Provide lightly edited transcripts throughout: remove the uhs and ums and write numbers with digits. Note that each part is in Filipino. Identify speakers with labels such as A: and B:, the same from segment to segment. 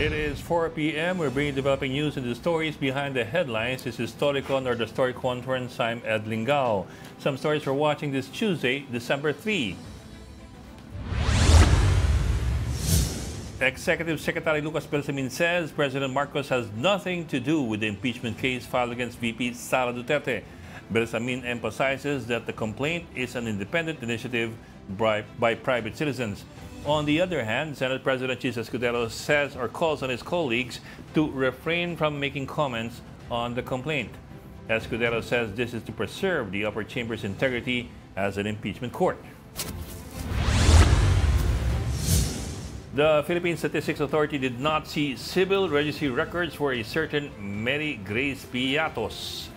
A: It is 4 p.m. We're bringing developing news and the stories behind the headlines. This is Storycon or the Story Conference. I'm Ed Lingao. Some stories we're watching this Tuesday, December 3. Executive Secretary Lucas Belsamin says President Marcos has nothing to do with the impeachment case filed against VP Sara Duterte. Belsamin emphasizes that the complaint is an independent initiative by private citizens. On the other hand, Senate President Chis Escudero says or calls on his colleagues to refrain from making comments on the complaint. Escudero says this is to preserve the upper chamber's integrity as an impeachment court. The Philippine Statistics Authority did not see civil registry records for a certain Mary Grace Piatos.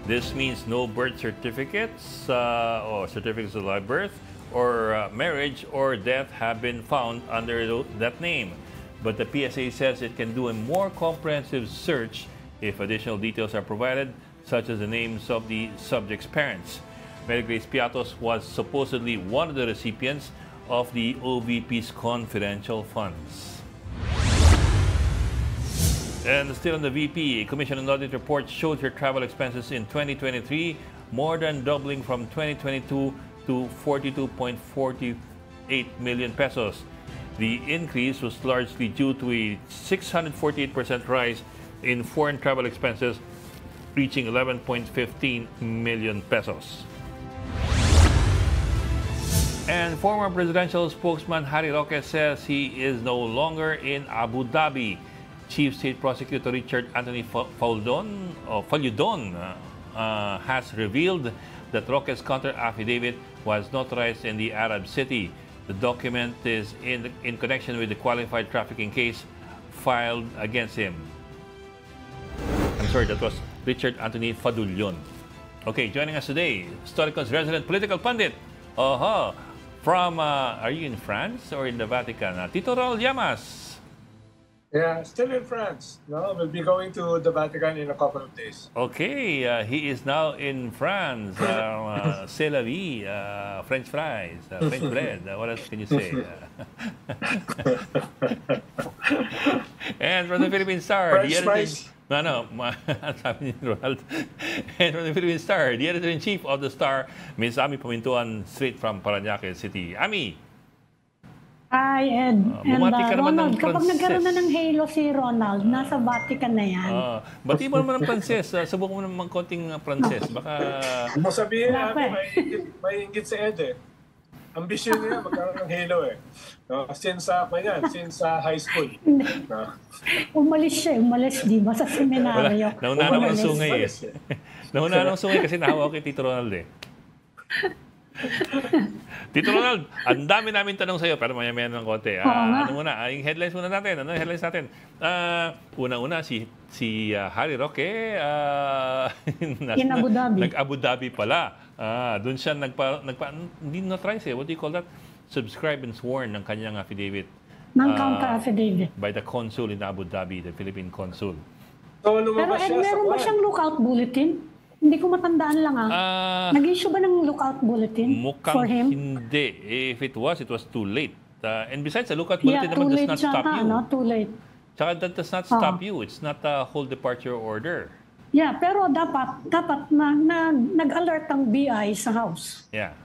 A: This means no birth certificates or certificates of live birth or marriage or death have been found under that name. But the PSA says it can do a more comprehensive search if additional details are provided, such as the names of the subject's parents. Mary Grace Piatos was supposedly one of the recipients of the OVP's confidential funds. And still on the VP, a Commission on Audit report showed her travel expenses in 2023 more than doubling from 2022 to 42.48 million pesos. The increase was largely due to a 648% rise in foreign travel expenses, reaching 11.15 million pesos. And former presidential spokesman Harry Roque says he is no longer in Abu Dhabi. Chief State Prosecutor Richard Anthony Faludon has revealed that Roque's counter-affidavit was notarized in the Arab city. The document is in connection with the qualified trafficking case filed against him. I'm sorry, that was Richard Anthony Fadullon. Okay, joining us today, Storycon's resident political pundit. From, are you in France or in the Vatican? Tito Raul Llamas.
B: Yeah, still in France. No, we'll be going to the Vatican in a couple of days.
A: Okay, he is now in France. C'est la vie, French fries, French bread. What else can you say? And from the Philippine Star,
B: French fries?
A: Sabi ni Ronald. And from the Philippine Star, the editor-in-chief of the Star, Ms. Ami Pamintuan, straight from Parañaque City. Ami.
C: Hi, Ed.
A: Bumati ka naman
C: Ronald,
A: ng
C: kapag
A: Pranses.
C: nagkaroon na ng halo si Ronald, nasa Vatican na yan.
A: Bati mo naman ng Pranses. Subukan mo naman konting Pranses. Baka...
B: Mo sabihin
C: Wala pa
B: natin, may inggit sa Ed eh. Ambisyon niya magkaroon ng halo eh. No, since high school. No.
C: Umalis di ba, sa seminaryo.
A: Nauna naman ang sungay eh. Nauna naman ang sungay kasi nahawa kay Tito Ronald eh. Tito Ronald, ang dami namin tanong sa iyo pero maya-maya ng konti. Ano muna? Yung headlines muna natin. Ano yung headlines natin? Una-una, si Harry Roque
C: in Abu Dhabi.
A: Nag-Abu Dhabi pala. Doon siya hindi na-try siya. What do you call that? Subscribe and sworn ng kanyang affidavit.
C: Ng counter-affidavit.
A: By the consul in Abu Dhabi, the Philippine consul.
B: So,
C: Pero Ed, meron ba siyang lookout bulletin? Hindi ko matandaan lang Nag-issue ba ng lookout bulletin for him?
A: Hindi. If it was too late. And besides, the lookout bulletin naman does not stop you.
C: Too late.
A: Tsaka that does not stop you. It's not a whole departure order.
C: Yeah, pero dapat nag-alert ang BI sa house.
A: Yeah.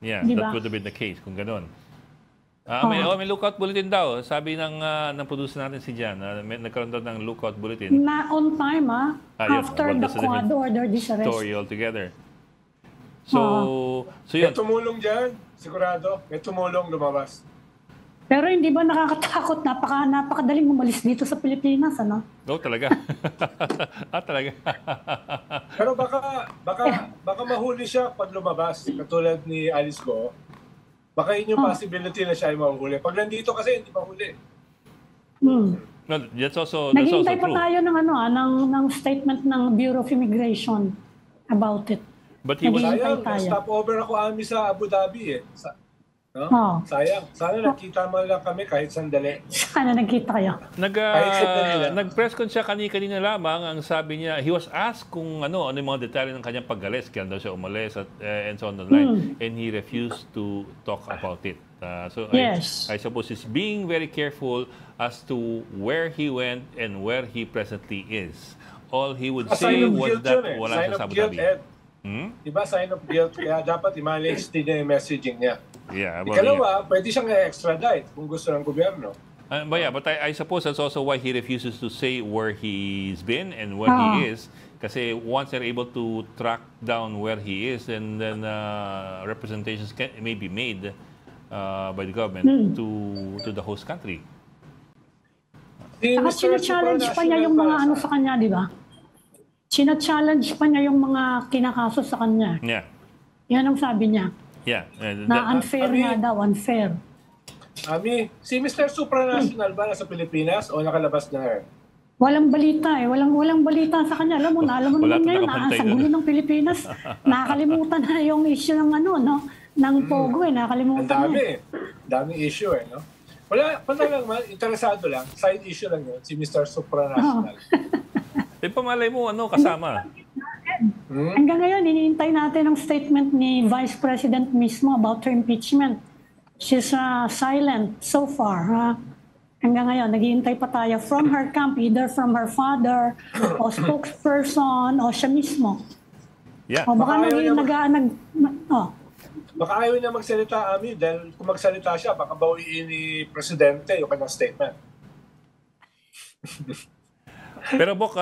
C: Diba?
A: That would have been the case kung ganun. May lookout bulletin daw. Sabi ng producer natin si Jan, nagkaroon daw ng lookout bulletin.
C: Na on time, after the quad order disarrest.
A: Story altogether. So yun.
B: May tumulong dyan, sigurado. May tumulong lumabas.
C: Pero hindi ba nakakatakot? Napakadaling umalis dito sa Pilipinas, ano?
A: Talaga. Talaga.
B: Pero baka mahuli siya pag lumabas, katulad ni Alice Go. Baka yun yung possibility na siya ay mahuli. Pag nandito kasi, hindi mahuli.
A: That's also
C: Naghihintay
A: true.
C: pa tayo ng statement ng Bureau of Immigration about it.
A: But he was...
B: Sayang, stop over ako sa Abu Dhabi eh. No?
C: Oo.
B: Sayang. Sana nakita mo lang kami kahit sandali.
C: Sana nagkita kayo.
A: Nag-press con siya kanina lamang. Ang sabi niya, he was asked kung ano yung mga detalye ng kanyang pag-alis. Kaya daw siya umalis and so on the line. And he refused to talk about it.
C: Yes.
A: I suppose he's being very careful as to where he went and where he presently is. All he would say was that wala siya sa Abu Dhabi.
B: Diba, sign of guilt. Kaya dapat i-manage din niya yung messaging niya.
A: Yeah,
B: Ikalawa, pwede siyang extradite kung gusto ng gobyerno.
A: But I suppose that's also why he refuses to say where he's been and where he is. Kasi once they're able to track down where he is, and then representations may be made by the government to the host country.
C: Saka sina-challenge pa niya yung mga ano sa kanya, di ba? Sina-challenge pa niya yung mga kinakaso sa kanya.
A: Yeah.
C: Yan ang sabi niya.
A: Yeah.
C: Na unfair nga daw, unfair.
B: Ami, si Mr. Supranational ba nasa Pilipinas o nakalabas na?
C: Walang balita eh. Walang balita sa kanya. Alam mo naman ngayon, sa gulo ng Pilipinas, nakakalimutan na yung issue ng ano, no? Ng Pogo eh, nakakalimutan
B: na. Daming issue eh, no? Wala lang man, interesado lang. Side issue lang yun, si Mr. Supranational.
A: Pamalay mo, kasama?
C: Hanggang ngayon, iniintay natin ang statement ni Vice President mismo about her impeachment. She's silent so far. Hanggang ngayon, naghihintay pa tayo from her camp, either from her father, o spokesperson, o siya mismo.
A: Yeah.
C: O baka
B: baka ayaw niya magsalita, Ami, dahil kung magsalita siya, baka bawiin ni Presidente yung kanyang statement.
A: Pero Bok,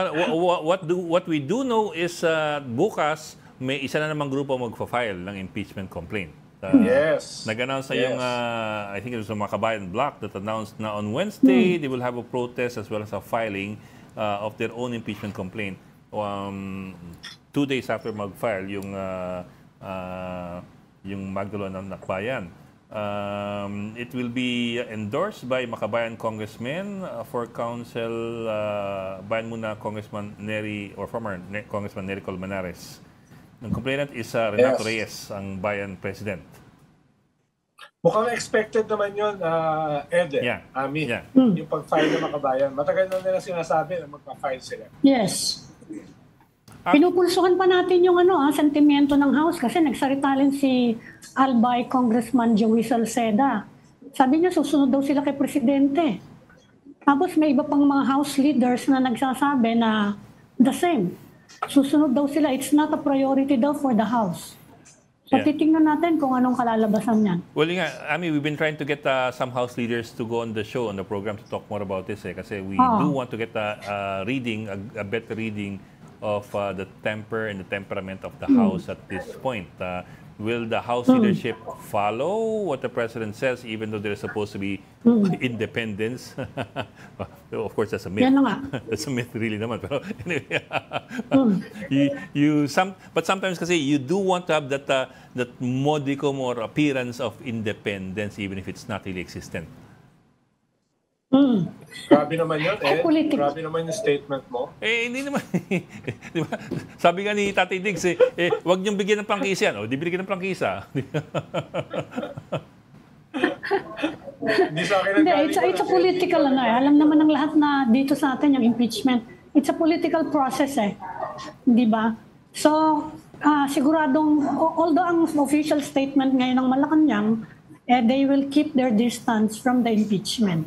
A: what we do know is bukas may isa na namang grupo magfa-file ng impeachment complaint.
B: Yes.
A: Nag-announce na yung, I think it was a Makabayan block that announced na on Wednesday they will have a protest as well as a filing of their own impeachment complaint 2 days after mag-file yung Magdalena ng Nakbayan. It will be endorsed by Makabayan Congressmen for Council, Bayan Muna Congressman Neri, or former Congressman Nery Colmenares. Ang complainant is Renato Reyes, ang Bayan President.
B: Mukhang expected naman yun, Ed, Ami, yung pag-file ng Makabayan. Matagal na nila sinasabi na magpa-file sila.
C: Yes. Pinupulsuhan pa natin yung sentimento ng House kasi nagsalita rin si Albay Congressman Joey Salceda. Sabi niya susunod daw sila kay Presidente. Tapos may iba pang mga House leaders na nagsasabi na the same. Susunod daw sila. It's not a priority daw for the House. So titingnan natin kung anong kalalabasan niyan.
A: Well, Ami, we've been trying to get some House leaders to go on the show, on the program, to talk more about this. Kasi we do want to get a better reading of the temper and the temperament of the House at this point. Will the House leadership follow what the President says, even though there's supposed to be independence? Of course, that's a myth. That's a myth, really naman. Pero anyway, but sometimes kasi you do want to have that modicum or appearance of independence, even if it's not really existent.
B: Grabe naman yun, Grabe naman yung statement mo.
A: Hindi naman. Di ba? Sabi nga ni Tatay Diggs, huwag niyong bigyan ng prangkisa yan. Di binigyan ng prangkisa.
B: Hindi sa akin
C: it's a political Alam naman ng lahat na dito sa atin yung impeachment. It's a political process Di ba? So, siguradong, although ang official statement ngayon ng Malacanang, they will keep their distance from the impeachment.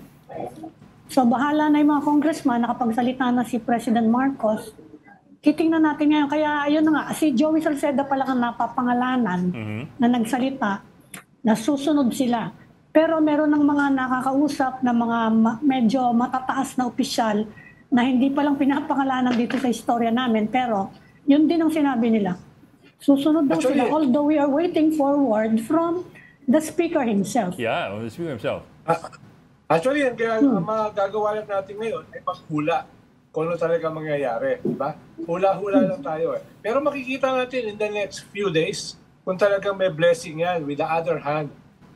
C: So bahala na yung mga congressman, nakapagsalita na si President Marcos. Titingnan natin ngayon. Kaya ayun na nga, si Joey Salceda pala ang napapangalanan na nagsalita na susunod sila. Pero meron ng mga nakakausap na mga medyo matataas na opisyal na hindi palang pinapangalanan dito sa istorya namin. Pero yun din ang sinabi nila. Susunod daw sila, although we are waiting for word from the Speaker himself.
A: Yeah, the Speaker himself.
B: Actually, ang magagawa lang natin ngayon ay paghula kung ano talaga mangyayari. Diba? Hula-hula lang tayo Pero makikita natin in the next few days kung talagang may blessing yan with the other hand.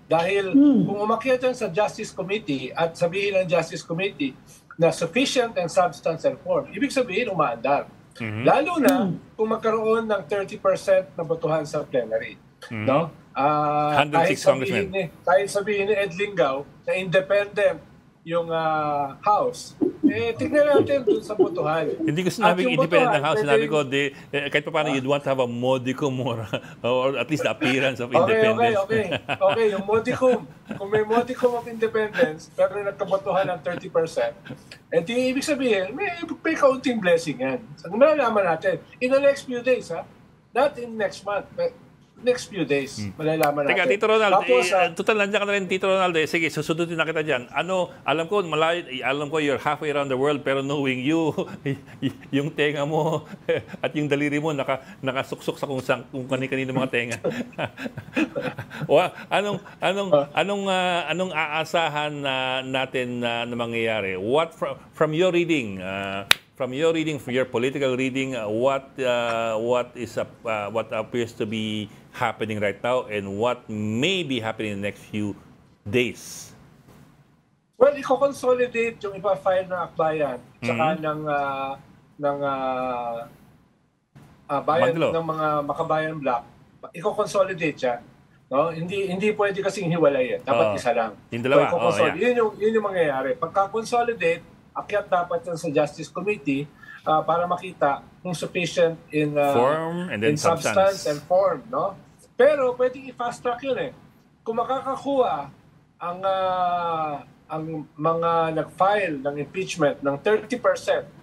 B: Dahil kung umakyat yan sa Justice Committee at sabihin ng Justice Committee na sufficient and substantial reform, ibig sabihin umaandar. Lalo na kung magkaroon ng 30% na botohan sa plenary. no?
A: 106 congressmen.
B: Kahit sabihin ni Ed Lingao na independent yung House, tignan natin dun sa botohan.
A: Hindi ko sinabing independent ng House. Sinabi ko, kahit pa paano you'd want to have a modicum more, or at least the appearance of independence.
B: Okay, yung modicum. Kung may modicum of independence, pero nagkabotohan ng 30%, di ibig sabihin, may kaunting blessing yan. So, malalaman natin, in the next few days, not in next month, but next few days, malalaman natin.
A: Teka, Tito Ronald,
B: Tapos,
A: total nandiyan ka na rin, Tito Ronald. Sige, susundutin na kita dyan. Alam ko, you're halfway around the world, pero knowing you, yung tenga mo at yung daliri mo nakasuksok sa kung kani-kanino mga tenga. Anong aasahan natin na mangyayari? What from your reading, from your political reading, what appears to be happening right now and what may be happening in the next few days?
B: Well, i-consolidate yung ipa-file ng akbayan tsaka ng bayan ng mga Makabayan Block. I-consolidate siya. No? Hindi pwede kasing hiwalay. Dapat isa lang.
A: Yung dalawa.
B: Yun yung mangyayari. Pagka-consolidate, akyat dapat yan sa Justice Committee para makita kung sufficient in
A: form and then
B: in substance and form, no? Pero pwedeng i-fast track yun eh. Kung makakakuha ang mga nag-file ng impeachment ng 30%,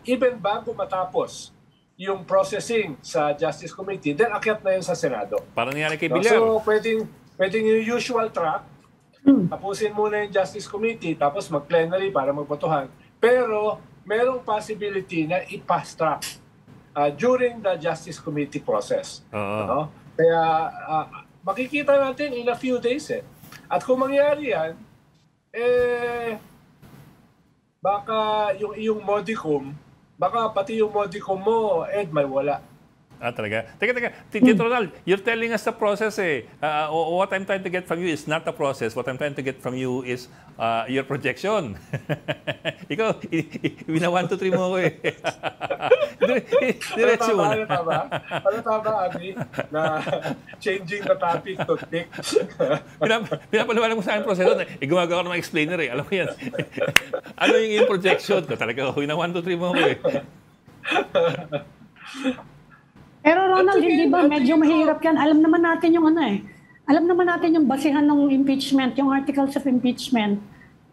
B: even bago matapos yung processing sa Justice Committee, then akyat na yun sa Senado.
A: Parang nangyari kay
B: No?
A: Villar.
B: So pwedeng yung usual track, tapusin muna yung Justice Committee, tapos mag-plenary para magbotohan. Pero merong possibility na i-fast track during the Justice Committee process. No? Kaya makikita natin in a few days eh. At kung mangyari yan, baka yung iyong modicum, baka pati yung modicum mo, Ed, may wala.
A: Talaga? Teka. Tito Ronald, you're telling us the process eh. What I'm trying to get from you is not the process. What I'm trying to get from you is your projection. Ikaw, wina 1, 2, 3 mo ako eh. Diretso mo na.
B: Ano tama, Abi, na changing the topic to tick?
A: Pinapaliwanag mo sa akin proseso. Gumagawa ko ng mga explainer eh. Alam mo yan. Ano yung projection ko? Talaga, wina 1, 2, 3 mo ako eh.
C: Pero Ronald, hindi ba medyo mahirap yan? Alam naman natin yung alam naman natin yung basihan ng impeachment, yung articles of impeachment.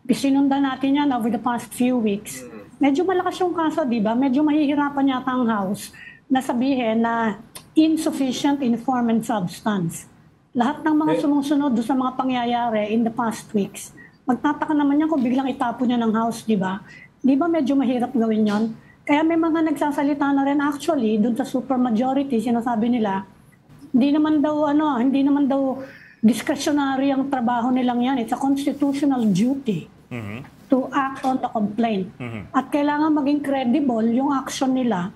C: Sinundan natin yan over the past few weeks. Medyo malakas yung kaso, di ba? Medyo mahihirapan yata ang House na sabihin na insufficient in form and substance. Lahat ng mga sumusunod doon sa mga pangyayari in the past weeks, magtataka naman yan kung biglang itapon niya ng House, di ba? Di ba medyo mahirap gawin yon? Kaya may mga nagsasalita na rin actually doon sa supermajority, sinasabi nila, hindi naman daw discretionary ang trabaho nilang yan. It's a constitutional duty to act on the complaint. At kailangan maging credible yung action nila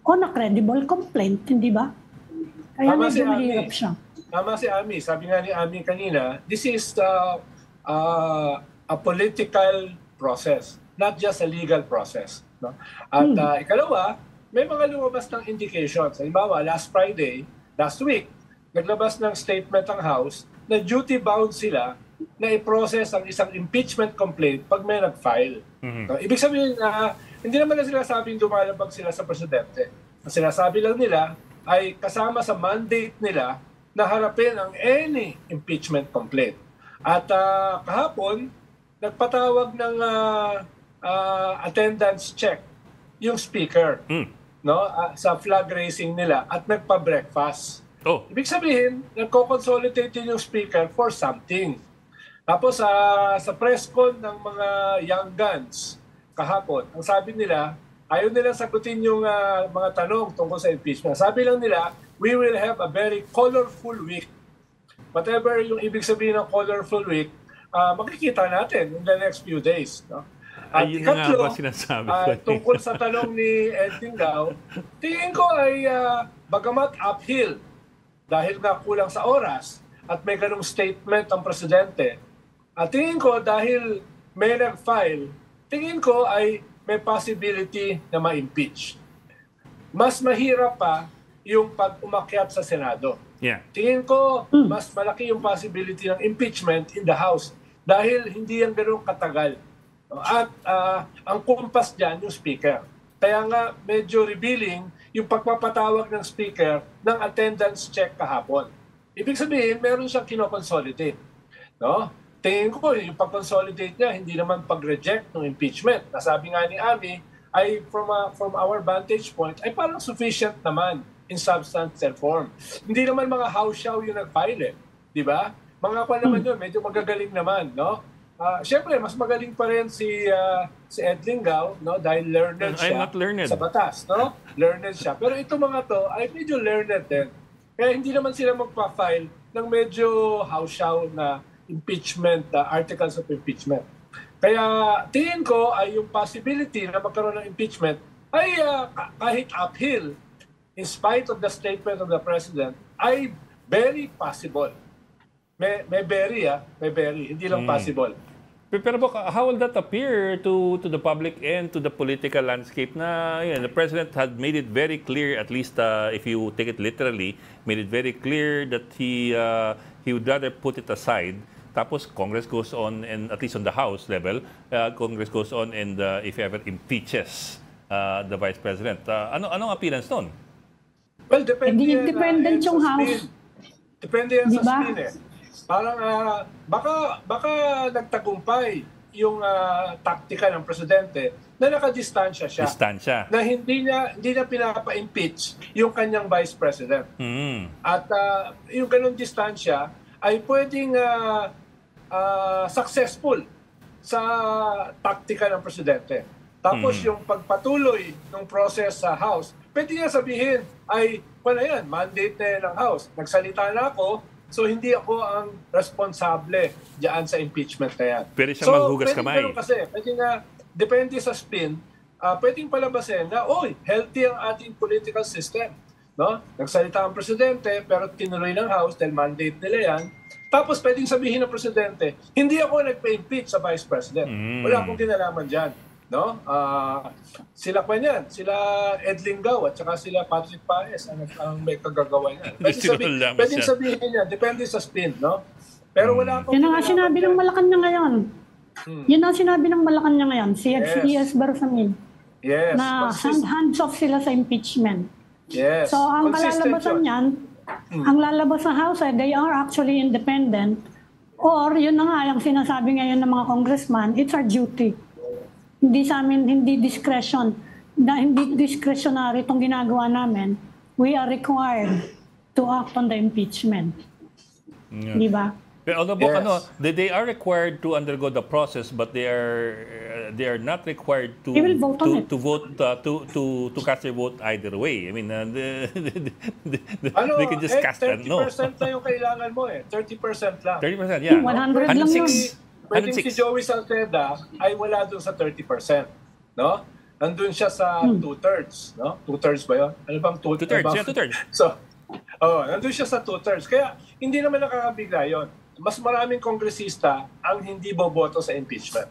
C: on a credible complaint, hindi ba? Kaya medyo mahirap siya.
B: Tama si Ami. Sabi nga ni Ami kanina, this is a political process, not just a legal process. No? At ikalawa, may mga lumabas ng indications. Halimbawa, last week, naglabas ng statement ang House na duty-bound sila na i-process ang isang impeachment complaint pag may nag-file. No? Ibig sabihin na hindi naman na sila sabing dumalabag sila sa presidente. Ang sinasabi lang nila ay kasama sa mandate nila na harapin ang any impeachment complaint. At kahapon, nagpatawag ng attendance check yung speaker no sa flag raising nila at nagpa-breakfast. Ibig sabihin, nagko-consolidate yung speaker for something. Tapos sa press con ng mga young guns kahapon, ang sabi nila, ayaw nila sagutin yung mga tanong tungkol sa impeachment. Sabi lang nila, we will have a very colorful week. Whatever yung ibig sabihin ng colorful week, makikita natin in the next few days. No? At ikatlo, tungkol sa tanong ni Ed Lingao, tingin ko ay bagamat uphill dahil nga kulang sa oras at may ganung statement ang presidente. At tingin ko dahil may nag-file, tingin ko ay may possibility na ma-impeach. Mas mahirap pa yung pag-umakyat sa Senado.
A: Yeah.
B: Tingin ko, mas malaki yung possibility ng impeachment in the House dahil hindi yan gano'ng katagal. At ang kumpas dyan, yung Speaker. Kaya nga, medyo revealing yung pagpapatawag ng Speaker ng attendance check kahapon. Ibig sabihin, meron siyang kinoconsolidate. No? Tingin ko, yung pag-consolidate niya, hindi naman pag-reject ng impeachment. Nasabi nga ni Ami, ay from our vantage point, ay parang sufficient naman in substance and form. Hindi naman mga house show yung nag-file, di ba? Mga pa naman yun, medyo magagaling naman, no? Siyempre, mas magaling pa rin si Ed Lingao, no? Dahil learned siya.
A: I'm not learned.
B: Sa batas, no? Learned siya. Pero itong mga to ay medyo learned din. Kaya hindi naman sila magpa-file ng medyo house show na impeachment, articles of impeachment. Kaya tingin ko ay yung possibility na magkaroon ng impeachment ay kahit uphill, in spite of the statement of the President, ay very possible. May very, hindi lang possible.
A: Pero how will that appear to the public and to the political landscape na the President had made it very clear, at least if you take it literally, made it very clear that he would rather put it aside. Tapos Congress goes on, and at least on the House level, Congress goes on and if ever impeaches the Vice President. Anong appearance nun?
B: Well, depende
C: Hindi
B: yan,
C: independent
B: sa
C: yung
B: spin.
C: House.
B: Depende yan
C: Diba?
B: sa spin eh. Parang baka nagtagumpay yung taktika ng presidente na nakadistansya siya.
A: Distansya.
B: Na hindi na pinapa-impeach yung kanyang vice president. At yung ganung distansya ay pwedeng successful sa taktika ng presidente. Tapos yung pagpatuloy ng process sa House, pwede niya sabihin ay, yan, mandate na yan ng House. Nagsalita na ako, so hindi ako ang responsable diyan sa impeachment na yan.
A: Pwede siyang maghugas kamay.
B: Kasi, pwede nga, depende sa spin, pwedeng palabasin na, healthy ang ating political system. No? Nagsalita ang presidente, pero tinuloy ng House dahil mandate nila yan. Tapos pwedeng sabihin ng presidente, hindi ako nagpa-impeach sa vice president. Wala akong kinalaman dyan. No? Sila pa niyan, sila Ed Lingao at saka sila Patrick Paes ang may kagagawa niyan. Pwedeng sabihin niya, depende sa spin, no? Pero wala akong...
C: Yun ang sinabi ng Malacanang ngayon. Yun ang sinabi ng Malacanang ngayon, si ES Bersamin.
B: Yes.
C: Na hands off sila sa impeachment.
B: Yes.
C: So ang
B: Consistent
C: kalalabasan
B: yun.
C: niyan, ang lalabas sa House ay they are actually independent, or yun na nga yung sinasabi ngayon ng mga congressman, it's our duty. Hindi sa amin, hindi discretion. Hindi discretionary itong ginagawa namin. We are required to act on the impeachment. Di ba?
A: Pero although they are required to undergo the process, but they are not required to
C: They will vote on it.
A: to vote to cast their vote either way. I mean, they can just cast a
B: 30%
A: no.
B: lang yung kailangan mo 30% lang.
A: 30%, yeah.
C: 100 lang yun.
B: Pwedeng si Joey Salceda ay wala dun sa 30%. No? Nandun siya sa 2/3. No? 2/3 ba yun? Ano bang 2/3?
A: Two-thirds, yeah, 2/3.
B: So, nandun siya sa 2/3. Kaya hindi naman nakakabigla yun. Mas maraming kongresista ang hindi boboto sa impeachment.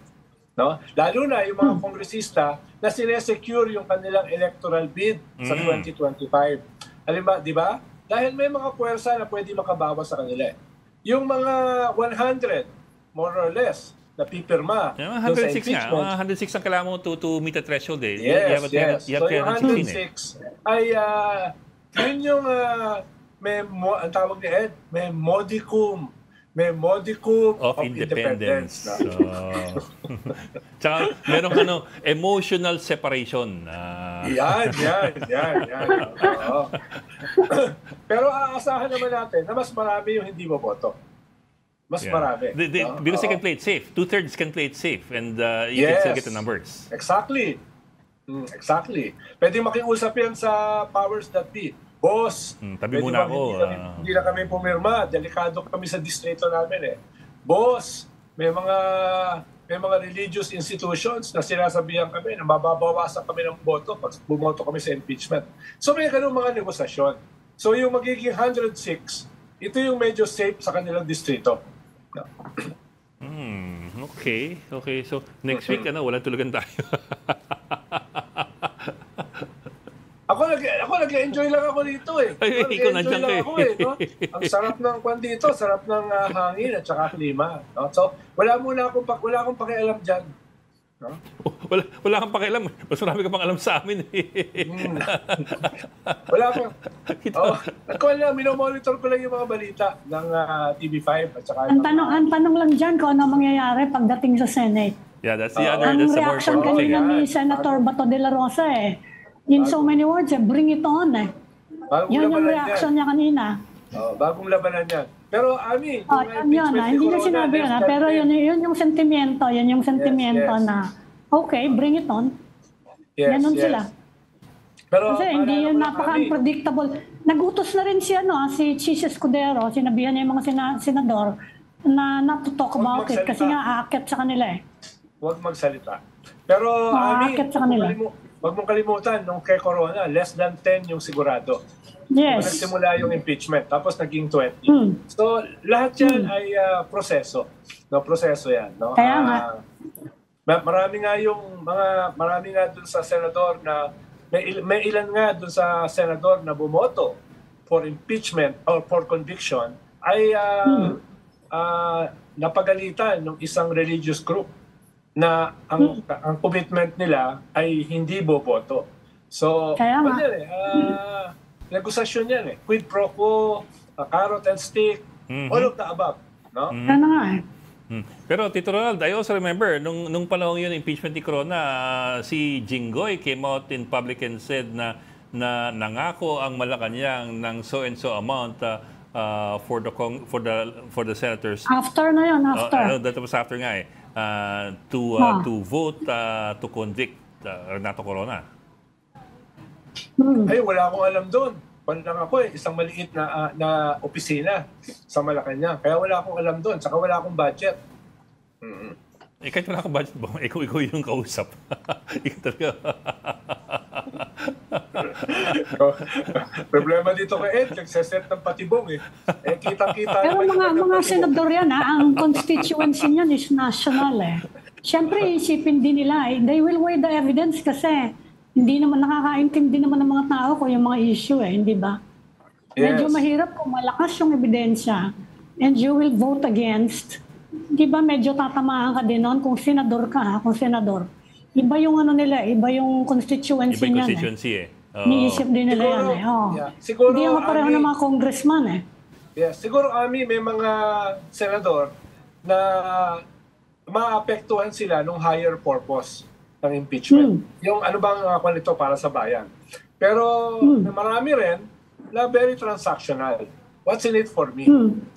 B: No? Lalo na yung mga kongresista na sinesecure yung kanilang electoral bid sa 2025. Halimbawa, di ba? Dahil may mga puwersa na pwede makabawas sa kanila. Yung mga 100, more or less, na pipirma
A: Yeah,
B: dun sa
A: 106 nga.
B: impeachment.
A: 106 ang kailangan mo to meet the threshold eh.
B: Yes,
A: You have
B: So yung
A: 116
B: 106 ay yun yung ang tawag ni Ed, may modicum of independence.
A: Tsaka meron emotional separation.
B: Yan. Oo. Pero aasahan naman natin na mas marami yung hindi boboto. Mas marami.
A: Because they can play it safe. 2/3 can play it safe and you can still get the numbers.
B: Exactly. Pwede makiusap yan sa powers that be. Boss,
A: tabi
B: pwede
A: muna
B: bang
A: ako.
B: Hindi na kami pumirma. Delikado kami sa distrito namin Boss, may mga religious institutions na sinasabihan kami na mababawasan kami ng boto pag bumoto kami sa impeachment. So may ganung mga negosasyon. So yung magiging 106, ito yung medyo safe sa kanilang distrito.
A: Okay. So next week walang tulugan tayo.
B: Ako nag-enjoy lang ako dito eh.
A: Ay, ikaw nandiyan ka eh.
B: Ako eh, no? Ang sarap ng kwan dito, sarap ng hangin at saka klima. No? So, wala akong pakialam dyan. No?
A: Wala kang pakialam. Mas marami ka pang alam sa amin eh.
B: Wala akong... minomonitor ko lang yung mga balita ng TV5 at saka...
C: Ang tanong lang dyan kung ano mangyayari pagdating sa Senate.
A: Yeah, that's the
C: Ang
A: more
C: reaction
A: important thing.
C: kanina ni Senator Bato de la Rosa in so many words, bring it on Yun yung reaction niya kanina.
B: Bagong labanan yan. Pero, Ami,
C: yun, hindi niya sinabi yun, pero yun yung sentimento, na, okay, bring it on. Ganon sila.
B: Pero,
C: kasi hindi yun napaka-unpredictable. Nagutos na rin si Chis Escudero, sinabihan niya yung mga senador na not to talk about it kasi nga aakyat sa kanila
B: Huwag magsalita. Pero, Ami,
C: aakyat sa kanila.
B: Huwag mong kalimutan, nung kay Corona, less than 10 yung sigurado.
C: Yes.
B: Nagsimula yung impeachment, tapos naging 20. So, lahat yan ay proseso. No, proseso yan. No?
C: Kaya nga.
B: Marami nga dun sa senador na, may ilan nga dun sa senador na bumoto for impeachment or for conviction ay napagalitan ng isang religious group na ang commitment nila ay hindi boboto. So,
C: kaya nga.
B: negosasyon yan Quid pro quo, carrot and stick, all of the above. No?
C: Kaya nga
A: Pero Tito Ronald, I also remember, nung panahon yun, impeachment ni Corona, si Jinggoy came out in public and said na nangako ang Malacanang ng so and so amount for the senators.
C: After na yun, after.
A: That was after nga to vote to convict Renato Corona.
B: Ay, wala akong alam doon. Lang ako isang maliit na opisina sa Malacanang. Kaya wala akong alam doon. Saka wala akong budget.
A: Kahit wala akong budget ba? Ikaw yung kausap. Ikaw talaga.
B: Problema dito kay Ed, nagsaset ng patibong kitang-kita.
C: Pero mga senador yan ang constituency niyan is national Siyempre, isipin din nila they will weigh the evidence kasi hindi naman nakakaintindi naman ng mga tao kung yung mga issue hindi ba? Medyo mahirap kung malakas yung ebidensya and you will vote against. Di ba medyo tatamaan ka din noon kung senador ka, kung senador. Iba yung nila, iba yung constituency niyan.
A: Iba yung constituency
C: Niisip din nila
B: siguro,
C: yan
B: Siguro,
C: hindi yung pareho ng mga congressman
B: siguro, Ami, may mga senador na maapektuhan sila nung higher purpose ng impeachment. Yung ano bang nito para sa bayan. Pero marami rin na very transactional. What's in it for me?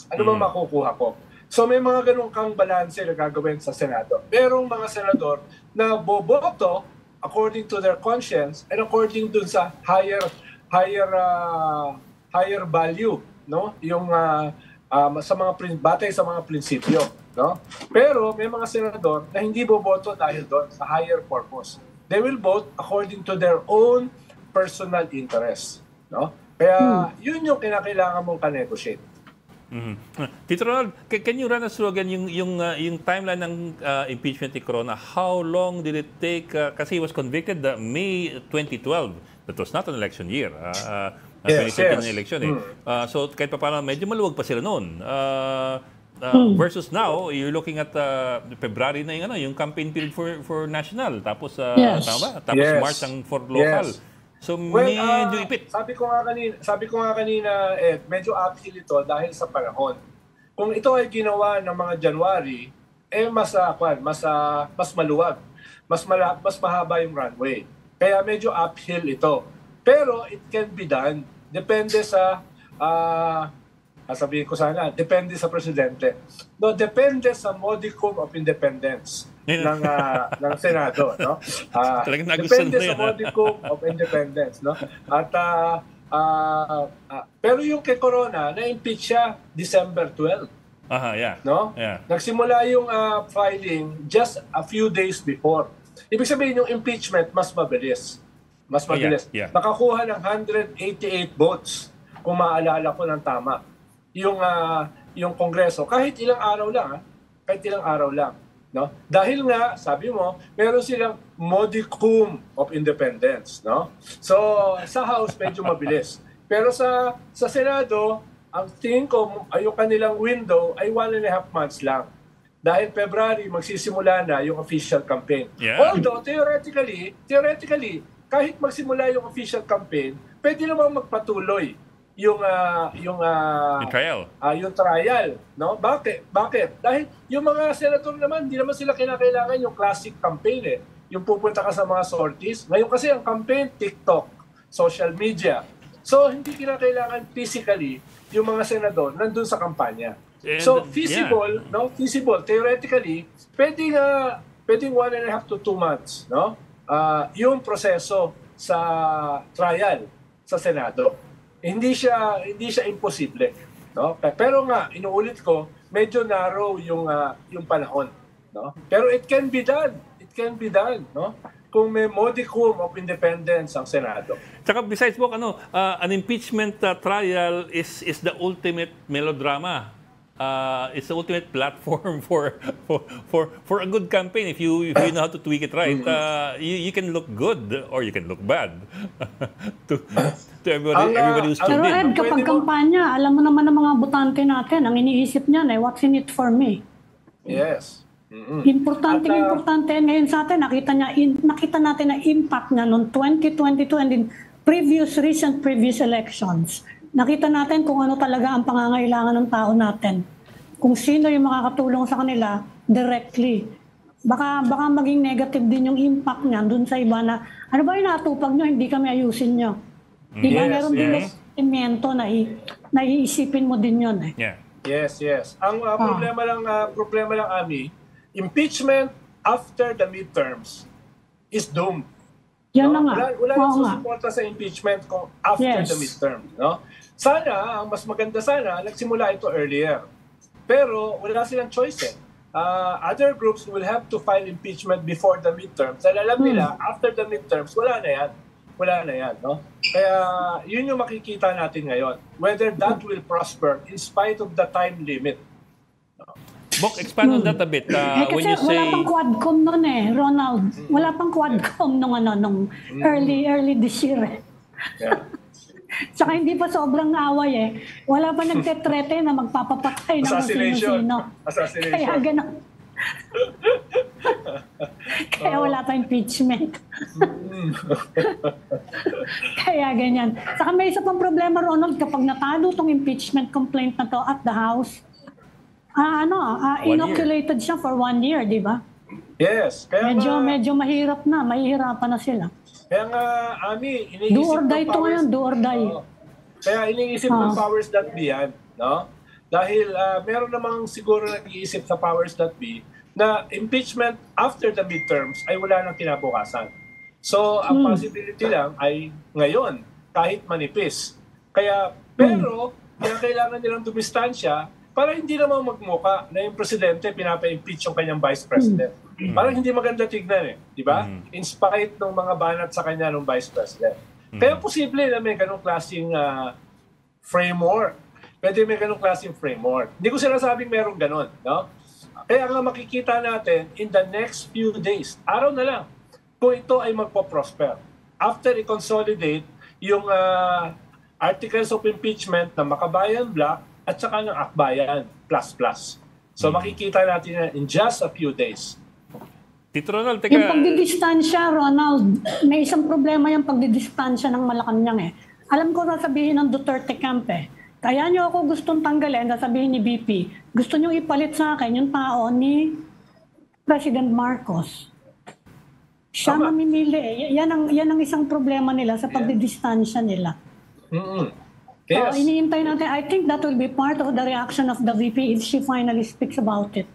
B: Ano bang makukuha ko? So may mga ganun kang balanse na gagawin sa Senado. Merong mga senador na boboto according to their conscience and according dun sa higher value, no? Yung sa mga batay sa mga prinsipyo. No? Pero may mga senador na hindi boboto dahil doon sa higher purpose. They will vote according to their own personal interest. No? Kaya yun yung kinakailangan mong ka-negotiate.
A: Tito Ronald, can you run us through again yung timeline ng impeachment ni Corona? How long did it take? Kasi he was convicted May 2012. That was not an election year. 2013 na election so kahit pa paano, medyo maluwag pa sila noon. Versus now, you're looking at February na yung campaign period for national. Tapos, tama ba? Tapos March ang for local. So, medyo ipit.
B: Sabi ko nga kanina, Ed, medyo uphill ito dahil sa panahon. Kung ito ay ginawa ng mga January, mas maluwag. Mas mahaba yung runway. Kaya medyo uphill ito. Pero it can be done. Depende sa sabihin ko sana, depende sa presidente. No, depende sa modicum of independence ng Senado, no? Depende sa modicum of independence, no? At pero yung kay Corona, na-impeach siya December 12. No? Nagsimula yung filing just a few days before. Ibig sabihin yung impeachment mas mabilis. Nakakuha ng 188 votes kung maalala ko ng tama. Yung Kongreso, kahit ilang araw lang. no? Dahil nga, sabi mo, meron silang modicum of independence, no? So, sa House medyo mabilis. Pero sa Senado, ang tingin ko, yung kanilang window ay 1.5 months lang. Dahil February, magsisimula na yung official campaign.
A: Yeah.
B: Although, theoretically, kahit magsimula yung official campaign, pwede namang magpatuloy yung
A: trial.
B: Yung trial, no? Bakit? Dahil yung mga senador naman, hindi naman sila kinakailangan yung classic campaign Yung pupunta ka sa mga sorties. Ngayon kasi ang campaign, TikTok, social media. So hindi kinakailangan physically yung mga senador nandun sa kampanya. So feasible, no? Feasible theoretically, pwedeng 1.5 to 2 months, no? Yung proseso sa trial sa Senado. Hindi siya imposible, no? Pero nga inuulit ko, medyo narrow yung panahon, no? Pero it can be done, no? Kung may modicum of independence ang Senado.
A: Tsaka besides po, an impeachment trial is the ultimate melodrama. It's the ultimate platform for a good campaign. If you know how to tweak it right, you can look good or you can look bad to everybody who's tuned
C: Pero
A: in.
C: Ed, kapag kampanya, alam mo naman ng mga botante natin, ang iniisip niyan what's in it for me?
B: Yes.
C: Importante ngayon sa atin, nakita natin ang impact niya noong 2022 and in recent previous elections. Nakita natin kung ano talaga ang pangangailangan ng tao natin. Kung sino yung makakatulong sa kanila directly. Baka maging negative din yung impact niya dun sa iba na, ano ba yung natupag nyo, hindi kami ayusin nyo. Di ba meron din yung sentimiento na iisipin mo din yun
A: Yeah.
B: Yes. Ang problema lang, Ami, impeachment after the midterms is doomed.
C: Yan
B: no?
C: na nga.
B: Wala nang susuporta sa impeachment kung after the midterm. No? Sana, ang mas maganda sana, nagsimula ito earlier. Pero wala silang choice Other groups will have to file impeachment before the midterms. Dahil alam nila, after the midterms, wala na yan. No? Kaya yun yung makikita natin ngayon. Whether that will prosper in spite of the time limit.
A: Bok, expand on that a bit. When you say...
C: wala pang Quadcom noon Ronald. Wala pang Quadcom nung early this year
B: Yeah.
C: Saka hindi pa sobrang away Wala pa nagtetrete na magpapapatay ng sino-sino.
B: Assassination.
C: Kaya gano'n. Kaya wala pa impeachment. Kaya ganyan. Saka may isa pang problema, Ronald, kapag natalo tong impeachment complaint na to at the House, inoculated siya for 1 year, di ba?
B: Yes. Kaya
C: medyo mahihirapan na sila.
B: Kaya nga, Ami, iniisip
C: do or die to ngayon, do or die.
B: Kaya iniisip ng powers that be yan, no? Dahil meron namang siguro nag-iisip sa powers that be na impeachment after the midterms ay wala nang kinabukasan. So, ang possibility lang ay ngayon, kahit manipis. Kaya, pero, kailangan nilang dumistansya para hindi naman magmuka na yung presidente pinapa-impeach yung kanyang vice president. Parang hindi maganda tignan di ba? In spite ng mga banat sa kanya ng vice president. Kaya posible na may ganong klaseng framework. Pwede may ganong klaseng framework. Hindi ko sinasabing meron ganon, no? Kaya nga makikita natin in the next few days, araw na lang, kung ito ay magpo-prosper. After i-consolidate yung articles of impeachment ng Makabayan Bloc at saka ng Akbayan plus. So makikita natin na in just a few days.
A: Tito Ronald,
C: Yung pagdidistansya, Ronald, may isang problema yung pagdidistansya ng Malacanang Alam ko sasabihin ng Duterte camp Kaya nyo ako gustong tanggalin, sasabihin ni BP, gusto nyo ipalit sa akin yung tao ni President Marcos. Siya mamimili. Yan ang isang problema nila sa pagdidistansya nila.
B: Yes.
C: So, iniintay natin. I think that will be part of the reaction of the VP if she finally speaks about it.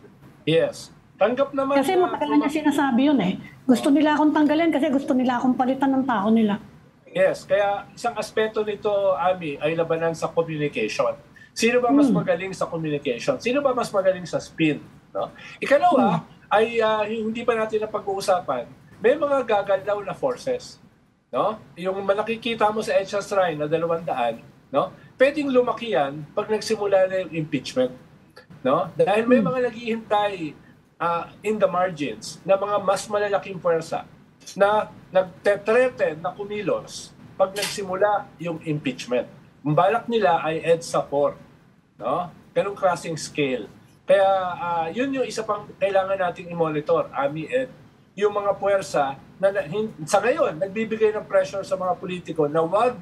B: Yes. Tanggap naman.
C: Kasi matagal niya sinasabi yun Gusto nila akong tanggalin kasi gusto nila akong palitan ng tao nila.
B: Yes. Kaya isang aspeto nito, Ami, ay labanan sa communication. Sino ba mas magaling sa communication? Sino ba mas magaling sa spin? No? Ikalawa, ay hindi pa natin napag-uusapan. May mga gagalaw na forces. No? Yung nakikita mo sa Edsa Shrine na 200, no? Pwedeng lumaki yan pag nagsimula na yung impeachment. No? Dahil may mga naghihintay in the margins na mga mas malalaking puwersa na nagte-threaten na kumilos pag nagsimula yung impeachment. Ang balak nila ay EDSA 4. No? Ganong klaseng scale. Kaya yun yung isa pang kailangan nating i-monitor, Ami Ed, yung mga puwersa na sa ngayon nagbibigay ng pressure sa mga politiko na wag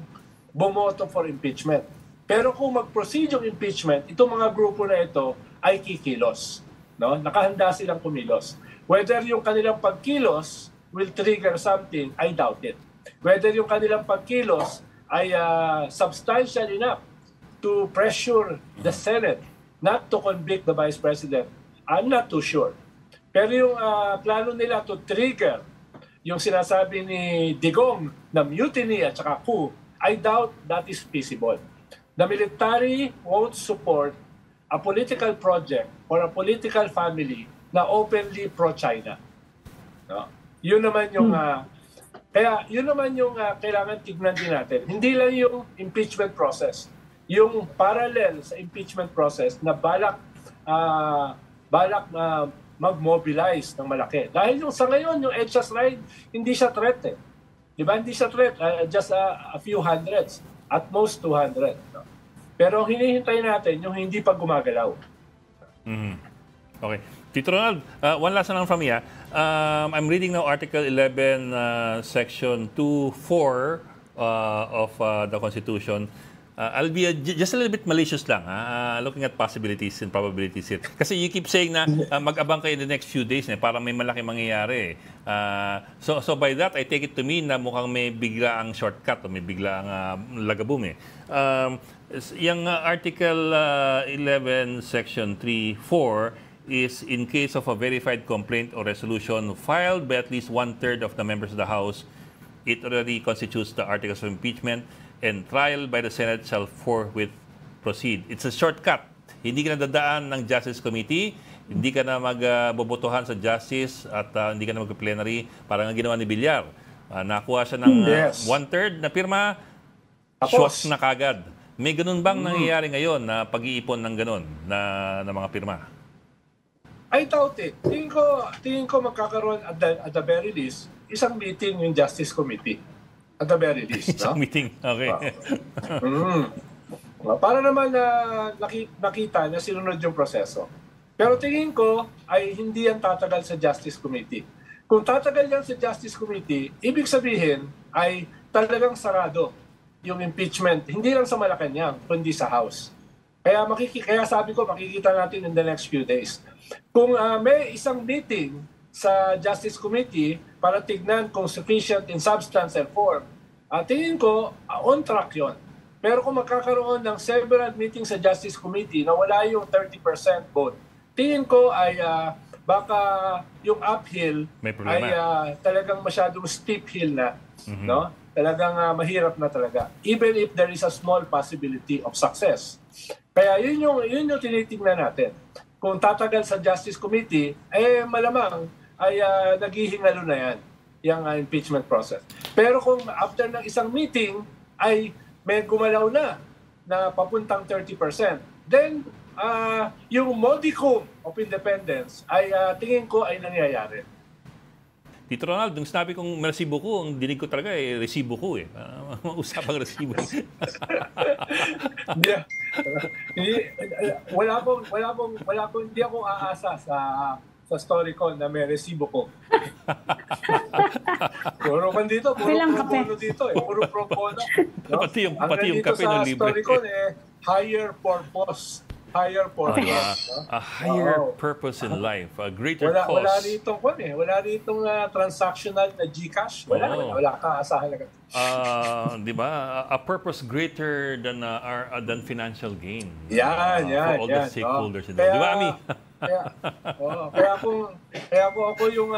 B: bumoto for impeachment. Pero kung mag-proceed yung impeachment, itong mga grupo na ito ay kikilos. No? Nakahanda silang kumilos. Whether yung kanilang pagkilos will trigger something, I doubt it. Whether yung kanilang pagkilos ay substantial enough to pressure the Senate not to convict the Vice President, I'm not too sure. Pero yung plano nila to trigger yung sinasabi ni Digong na mutiny at saka coup, I doubt that is feasible. The military won't support a political project or a political family na openly pro-China. No? Yun naman yung kaya yun naman yung kailangan tignan din natin. Hindi lang yung impeachment process. Yung parallel sa impeachment process na balak mag-mobilize ng malaki. Dahil yung sa ngayon, yung EDSA's ride, hindi siya threat eh. Di ba? Hindi siya threat. Just a few hundreds. At most 200. No? Pero hinihintay natin yung hindi pa gumagalaw.
A: Okay. Tito Ronald, one last one from me. I'm reading now Article 11, Section 2.4 of the Constitution. I'll be just a little bit malicious lang, looking at possibilities and probabilities here. Kasi you keep saying na mag-abang kayo in the next few days para may malaking mangyayari. So by that, I take it to mean na mukhang may bigla ang shortcut o may bigla ang lagaboom eh. Yung Article 11, Section 3.4 is in case of a verified complaint or resolution filed by at least 1/3 of the members of the House, it already constitutes the articles of impeachment and trial by the Senate shall forthwith proceed. It's a shortcut. Hindi ka na dadaan ng Justice Committee, hindi ka na magbobotohan sa Justice at hindi ka na mag-plenary parang ang ginawa ni Villar. Nakuha siya ng 1/3 na pirma, shock na kagad. May ganun bang nangyayari ngayon na pag-iipon ng ganun na mga pirma?
B: I doubt it. Tingin ko magkakaroon at the very least, isang meeting yung Justice Committee. At the very least.
A: Isang meeting, okay.
B: Para naman nakita na sinunod yung proseso. Pero tingin ko ay hindi yan tatagal sa Justice Committee. Kung tatagal yan sa Justice Committee, ibig sabihin ay talagang sarado yung impeachment. Hindi lang sa Malacanang, kundi sa House. Kaya sabi ko, makikita natin in the next few days. Kung may isang meeting sa Justice Committee para tignan kung sufficient in substance and form, tingin ko, on track yon. Pero kung magkakaroon ng several meetings sa Justice Committee na wala yung 30% vote, tingin ko ay baka yung uphill ay talagang masyadong steep hill na. No? Talagang mahirap na talaga. Even if there is a small possibility of success. Kaya yun yung tinitingnan natin. Kung tatagal sa Justice Committee, malamang ay naghihingalo na yan, yung impeachment process. Pero kung after ng isang meeting ay may gumalaw na papuntang 30%, then yung modicum of independence ay tingin ko ay nangyayari.
A: Tito Ronald, nung sinabi kong resibo ko, ang dinig ko talaga resibo ko eh. Usapang resibo. Hindi ako aasa sa story ko na may resibo ko. Puro man dito, puro pro bono dito eh. Puro pro bono. No? Pati yung kape na libre.
B: Ang story ko higher purpose. Higher purpose.
A: A higher purpose in life, a greater cause.
B: Wala ritong transactional na GCash. Wala ka asahan agad.
A: Di ba? A purpose greater than financial gain.
B: Yan.
A: For all the stakeholders. Di ba, Ami?
B: Kaya ako yung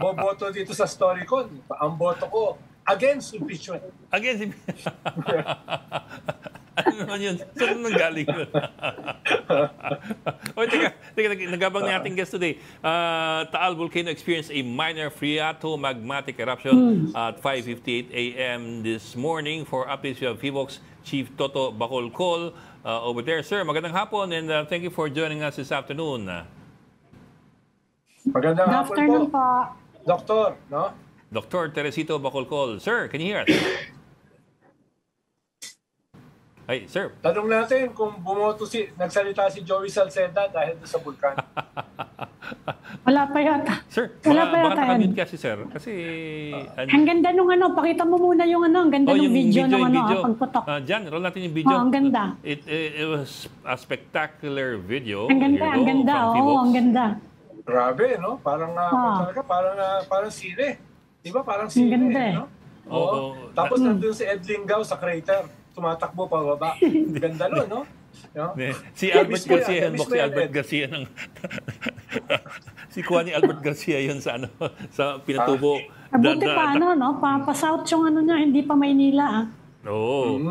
B: boboto dito sa story ko. Ang boto ko against impeachment.
A: Against impeachment. Ano naman yun? Saan nang galing yun? Teka, nagabang na ating guest today. Taal Volcano experienced a minor phreatomagmatic eruption at 5:58 a.m. this morning. For updates, we have PHIVOLCS Chief Toto Bacolcol over there. Sir, magandang hapon and thank you for joining us this afternoon.
B: Magandang
C: Good
B: hapon
C: afternoon
B: po.
C: po.
B: Doktor, no?
A: Dr. Teresito Bacolcol. Sir, can you hear us? Ay, sir.
B: Tanong natin kung nagsalita si Joey Salceda dahil sa bulkan.
C: Wala pa yata.
A: Sir,
C: Wala pa
A: baka
C: yata yan.
A: nakamute kasi, sir. Kasi...
C: Ang ganda nung pakita mo muna yung ang ganda nung video nung pagputok.
A: Diyan, roll natin yung video.
C: Ang ganda.
A: It was a spectacular video.
C: Ang ganda,
A: Here
C: ang
A: you go,
C: ganda.
A: from
C: Oo,
A: Fivox.
C: ang ganda.
B: Grabe, no? Parang talaga, parang sine. Di ba? Parang sine,
C: ganda eh.
B: no? Oo. Tapos nandun si Ed Lingao sa crater. Tumatakbo pa baba. Ganda nun, no? No?
A: Si Albert
B: Miss mo yan,
A: Garcia,
B: miss
A: box
B: mo
A: si
B: yan,
A: Albert
B: Ed.
A: Garcia ng... si kuha ni Albert Garcia yun sa sa pinatubo.
C: Buti pa, no? Pa-south yung niya, hindi pa Maynila,
A: Oo.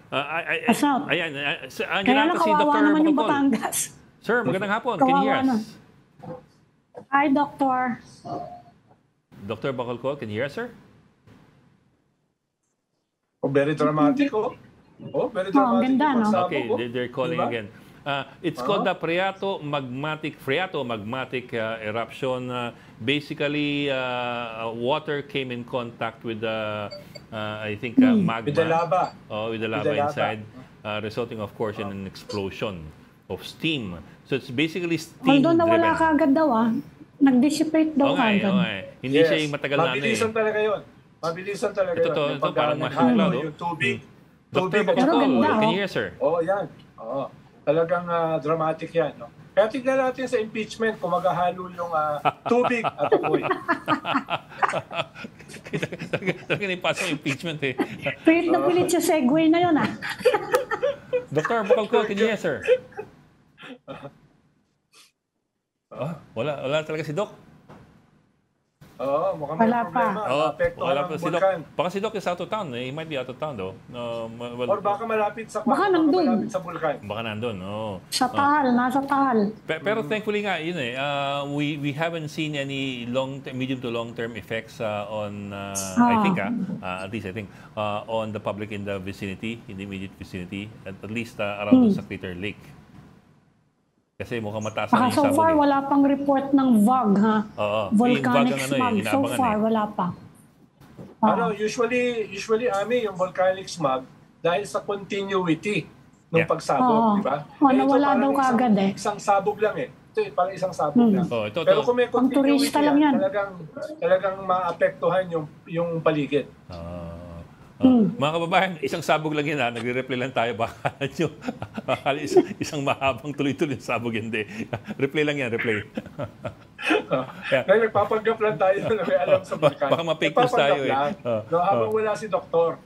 C: Pa-south.
A: Ayan.
C: Kaya lang
A: Si
C: kawawa
A: Dr.
C: naman yung
A: Bacolcol.
C: Batangas.
A: Sir, magandang hapon. Can you hear
C: Kawawa
A: us?
C: Hi, Doctor.
A: Dr. Bacolcol, can you hear us, sir?
B: Oh, very dramatic, oh. Oh, very
C: ang
B: dramatic.
C: ganda,
B: yung
C: no?
B: pagsabog,
A: Okay,
B: oh.
A: they're calling
B: Diba?
A: again. It's called the Phreato Magmatic eruption. Basically, water came in contact with the, I think, magma.
B: With the lava.
A: Oh, with the lava inside, resulting, of course, in an explosion of steam. So it's basically
C: Although nawala
A: steam-driven.
C: ka agad daw, nag-dissipate daw
A: Okay,
C: agad.
A: okay. Hindi siya yung matagal na
B: Mabilisan talaga yun. Mabilisan talaga
A: Ito,
B: yun.
A: ito, parang
B: pagdaan ng
A: mahalo,
B: halo, yung tubig.
A: Dr.
B: Tubig.
C: Pero
A: Bacolcol,
C: ganda,
A: can you hear, sir?
B: Oo, yan. Oo. Talagang dramatic yan. No? Kaya tignan natin sa impeachment kung maghahalo yung tubig at apoy.
A: Talaga naipasok yung impeachment eh.
C: Pilit na pilit sa segue na yun,
A: Dr. Bacolcol, can you hear, sir? Wala talaga si Doc.
B: Oo, mukhang may
C: Wala pa.
B: problema. Apektuhan
A: Wala
B: ng
A: pa si Doc.
B: bulkan.
A: Baka si Doc is out of town. He might be out of town though.
B: Or baka malapit sa
C: Baka nandun.
B: malapit sa bulkan.
A: Baka nandun. Oh.
C: Sa Tahal, nasa Tahal.
A: Pero thankfully nga, yun we haven't seen any medium to long-term effects on, I think, at least I think, on the public in the vicinity, in the immediate vicinity, at least around sa Crater Lake. Kasi mukhang mataas na yung
C: So
A: sabog
C: far,
A: eh.
C: wala pang report ng VOG, ha?
A: Oo.
C: Volcanic
A: Yung VOG
C: smog. So
A: inaabangan
C: far, wala pa.
B: Usually, Ami, yung volcanic smog, dahil sa continuity ng
A: Yeah.
B: pagsabog, di ba?
C: Nawala daw kaagad eh.
B: Isang sabog lang eh. Ito parang isang sabog lang.
A: Oh, ito.
B: Pero kung may
C: Pang
B: continuity
C: turista lang yan.
B: talagang maapektuhan yung paligid.
A: Mga kababayan, isang sabog lang yun ha. Nagre-reply lang tayo. Baka nyo, isang mahabang tuloy-tuloy sabog hindi. Reply lang yan, reply.
B: Kaya nagpapanggap lang tayo na may alam sa bulkan.
A: Baka ma-fake news tayo eh.
B: Habang wala si doktor.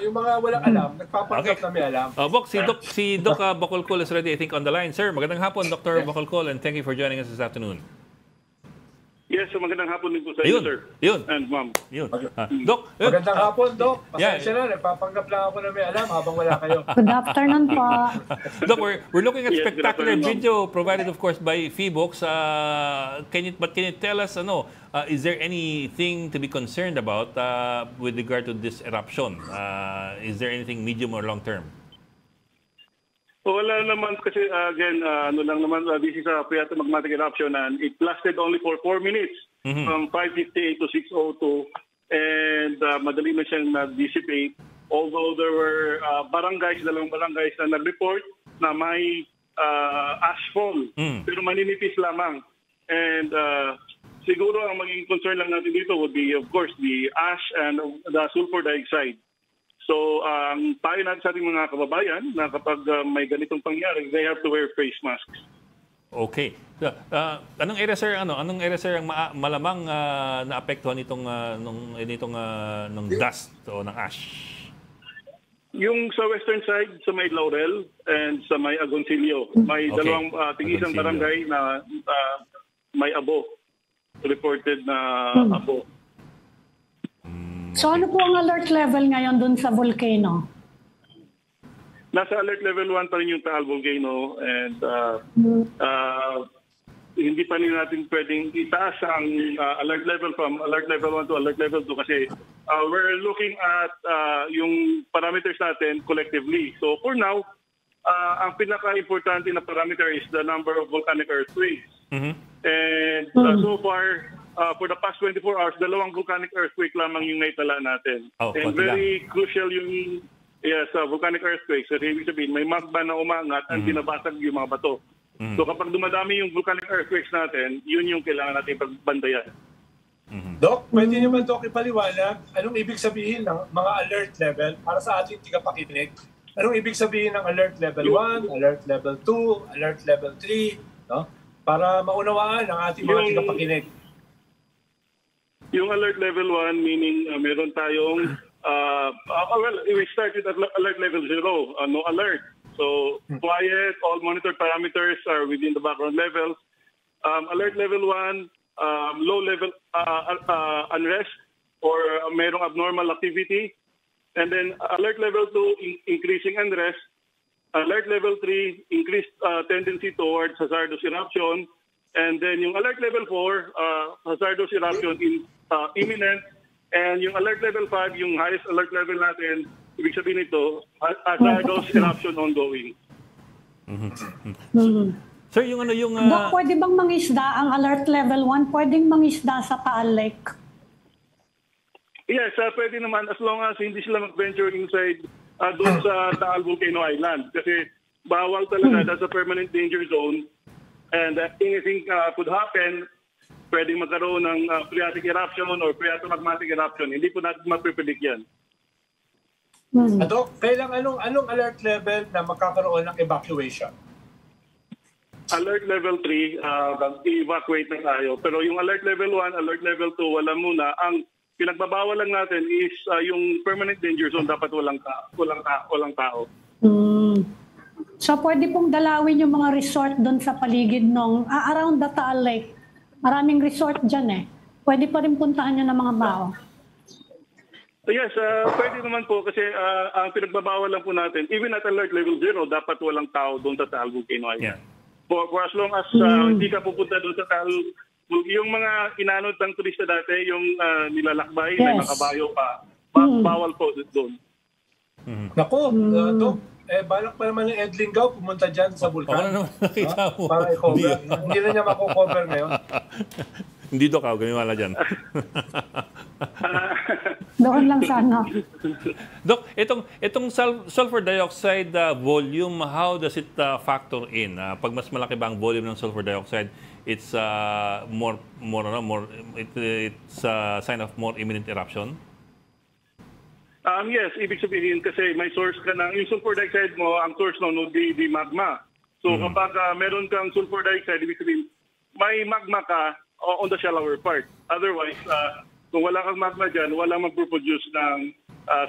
B: Yung mga walang alam, nagpapanggap na may alam.
A: Bok, si Doc Bacolcol is ready, I think, on the line. Sir, magandang hapon, Dr. Bacolcol, and thank you for joining us this afternoon.
D: Yes, so magandang hapon din po sa inyo, sir.
A: Yun.
D: And ma'am.
A: Yun. Doc,
B: Magandang hapon, Dok. Pasensya na, nagpapanggap lang ako na may alam habang wala kayo.
C: Good afternoon po.
A: Doc, we're looking at
D: Yes,
A: spectacular
D: good afternoon,
A: video provided, of course, by Fivox. Can you tell us, is there anything to be concerned about with regard to this eruption? Is there anything medium or long term?
D: Wala naman kasi, again, this is a Phreato Magmatic eruption and it lasted only for 4 minutes from 5:58 to 6:02 and madali na siyang nag-dissipate. Although there were dalawang barangays na nag-report na may ashfall, pero maninipis lamang. And siguro ang maging concern lang natin dito would be, of course, the ash and the sulfur dioxide. So, ang tayo natin sa ating mga kababayan na kapag may ganitong pangyari, they have to wear face masks.
A: Okay. Anong area sir ang malamang naapektuhan nitong dust o ng ash?
D: Yung sa western side, sa may Laurel and sa may Agoncillo, may dalawang tig-isang barangay na may abo. Reported na abo.
C: So ano po ang alert level ngayon dun sa volcano?
D: Nasa alert level 1 pa rin yung Taal Volcano and hindi pa rin natin pwedeng itaas ang alert level from alert level 1 to alert level 2 kasi we're looking at yung parameters natin collectively. So for now, ang pinaka-importante na parameter is the number of volcanic earthquakes. And so far, for the past 24 hours, 2 volcanic earthquake lamang yung naitala natin.
A: Oh,
D: and very crucial yung volcanic earthquakes. Kasi ibig sabihin, may magma na umangat at binabasag yung mga bato. So kapag dumadami yung volcanic earthquakes natin, yun yung kailangan natin pagbandayan.
B: Doc, pwede niyo ba, Doc, ipaliwanag anong ibig sabihin ng mga alert level para sa ating tigapakinig? Anong ibig sabihin ng alert level 1, alert level 2, alert level 3, no? Para maunawaan ang ating mga tigapakinig.
D: Yung alert level 1, meaning meron tayong, we start with alert level 0, no alert. So, quiet, all monitored parameters are within the background levels. Alert level 1, low level unrest or mayroong abnormal activity. And then alert level 2, increasing unrest. Alert level 3, increased tendency towards hazardous eruption. And then yung alert level 4, hazardous eruption imminent. And yung alert level 5, yung highest alert level natin, ibig sabihin nito, hazardous eruption ongoing.
A: Sir, yung ano yung...
C: Doc, pwede bang mangisda ang alert level 1? Pwedeng mangisda sa Taal Lake?
D: Yes, pwede naman as long as hindi sila mag-venture inside doon sa Taal Volcano Island. Kasi bawal talaga, that's a permanent danger zone. And anything could happen, pwedeng magkaroon ng phreatic eruption or phreatomagmatic eruption. Hindi po natin mapipredict yan.
B: Doc, kailangan anong alert level na magkakaroon ng evacuation?
D: Alert level 3, i-evacuate na tayo. Pero yung alert level 1, alert level 2, wala muna. Ang pinagbabawal lang natin is yung permanent danger zone, dapat walang tao.
C: So pwede pong dalawin yung mga resort doon sa paligid ng around the Taal Lake. Maraming resort dyan eh. Pwede pa rin puntahan yun ng mga tao.
D: Yes, pwede naman po kasi ang pinagbabawal lang po natin, even at alert level 0, dapat walang tao doon sa Taal Volcano Island.
A: Yeah.
D: For as long as hindi ka pupunta doon sa Taal, yung mga inanod ng turista dati, yung nilalakbay, may mga kabayo pa, bawal po doon.
B: Naku, Doc, balak pa naman ng Ed Lingaw pumunta dyan sa bulkan.
A: Ako na naman nakita mo.
B: Para i-cover. Hindi na niya mako-cover ngayon.
A: Hindi Doc, ako ganiwala dyan.
C: Doon lang sana.
A: Doc, itong sulfur dioxide volume, how does it factor in? Pag mas malaki ba ang volume ng sulfur dioxide, it's it's a sign of more imminent eruption?
D: Yes, ibig sabihin kasi may source ka ng, yung sulfur dioxide mo, ang source no di magma. So kapag meron kang sulfur dioxide, ibig sabihin may magma ka on the shallower part. Otherwise, kung wala kang magma dyan, walang mag-produce ng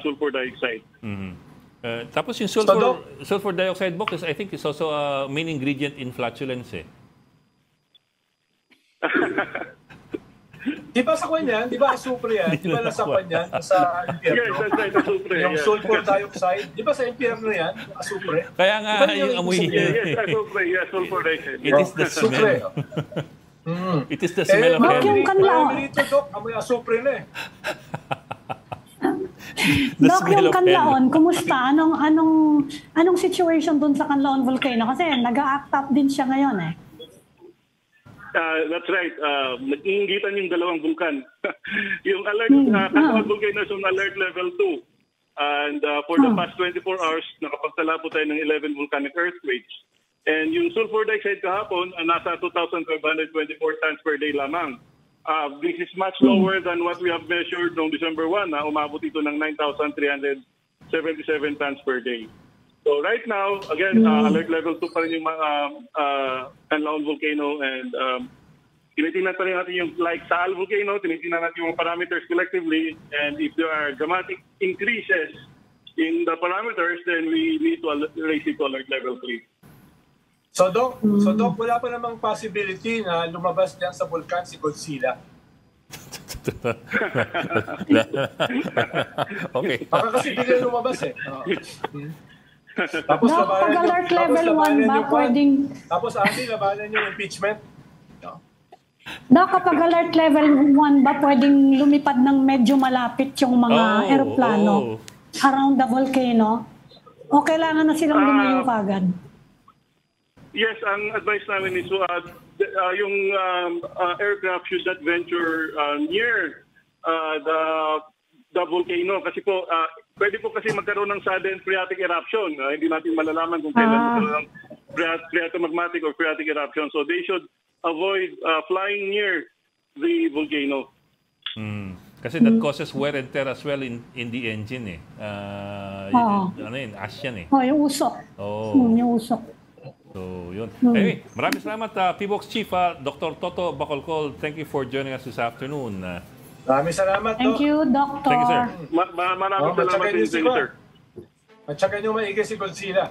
D: sulfur dioxide.
A: Tapos yung sulfur dioxide, Doc, I think is also a main ingredient in flatulence eh.
B: Di ba sa kanya, di ba asupre yan? Di ba nasa kanya, sa impyerno?
D: Yes, that's right, asupre.
B: Yung sulfur dioxide, di ba sa impyerno yan, asupre?
A: Kaya nga yung amoy.
D: Yes, asupre, yes, sulfur dioxide.
A: It is the smell. It is the smell of
C: Doc, yung kanlaon.
B: Dito, Doc, amoy asupre na eh.
C: Doc, yung Kanlaon, kumusta? Anong situation dun sa Kanlaon Volcano? Kasi nag-a-act up din siya ngayon eh.
D: That's right. Nag-iingitan yung dalawang vulkan. Yung alert, Kanlaon Volcano is on alert level 2. And for the past 24 hours, nakapagtala po tayo ng 11 volcanic earthquakes. And yung sulfur dioxide kahapon, nasa 2,524 tons per day lamang. This is much lower than what we have measured noong December 1. Umabot ito ng 9,377 tons per day. So right now, again, alert level 2 pa rin yung mga Kanlaon Volcano and tinitingnan pa rin natin yung like Taal Volcano, tinitingnan natin yung parameters collectively and if there are dramatic increases in the parameters, then we need to raise it to alert level 3.
B: So Doc, wala pa namang possibility na lumabas diyan sa bulkan si Godzilla.
A: Okay.
B: Baka kasi bigla lumabas eh. Tapos
C: Doc, pag alert level 1 ba pwedeng...
B: Tapos labanan yung impeachment.
C: Doc, kapag alert level 1 ba pwedeng lumipad ng medyo malapit yung mga eroplano around the volcano? O kailangan na silang lumayo kagad?
D: Yes, ang advice namin is yung aircraft should not venture near the volcano kasi po pwede po kasi magkaroon ng sudden phreatic eruption. Hindi natin malalaman kung kailan magkaroon ng phreatomagmatic or phreatic eruption. So they should avoid flying near the volcano.
A: Kasi that causes wear and tear as well in the engine ash yan
C: yung usok. Yung usok.
A: So, yun. Anyway, maraming salamat, PBOX Chief, Dr. Toto Bacolcol. Thank you for joining us this afternoon.
B: Maraming salamat,
C: Thank you, Doctor.
A: Thank you, sir.
D: Maraming salamat din sa inyo, sir.
B: At saka nyo maigi si Godzilla.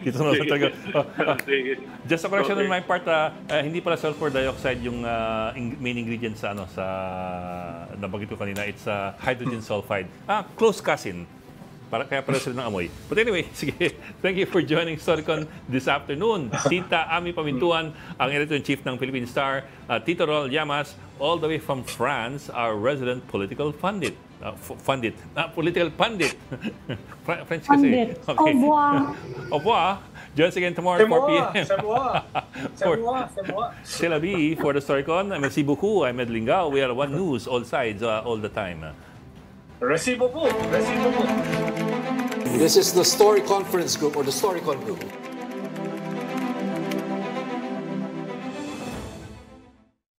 A: Ito na talaga. Just a correction on my part, hindi pala sulfur dioxide yung main ingredient sa nabanggit ko kanina. It's hydrogen sulfide. Close cousin. Kaya pala sila ng amoy. But anyway, sige. Thank you for joining Storycon this afternoon. Tita Ami Pamintuan, ang editor-in-chief ng Philippine Star. Tito Rol Llamas, all the way from France, our resident political pundit. Political pundit. French kasi.
C: Okay. Au revoir.
A: Au revoir. Join us again tomorrow at 4 p.m.
B: C'est moi.
A: C'est la vie for the Storycon. Merci beaucoup. I'm Ed Lingao. We are One News, all sides, all the time.
B: Resibo po.
E: This is the Story Conference Group or the Storycon Group.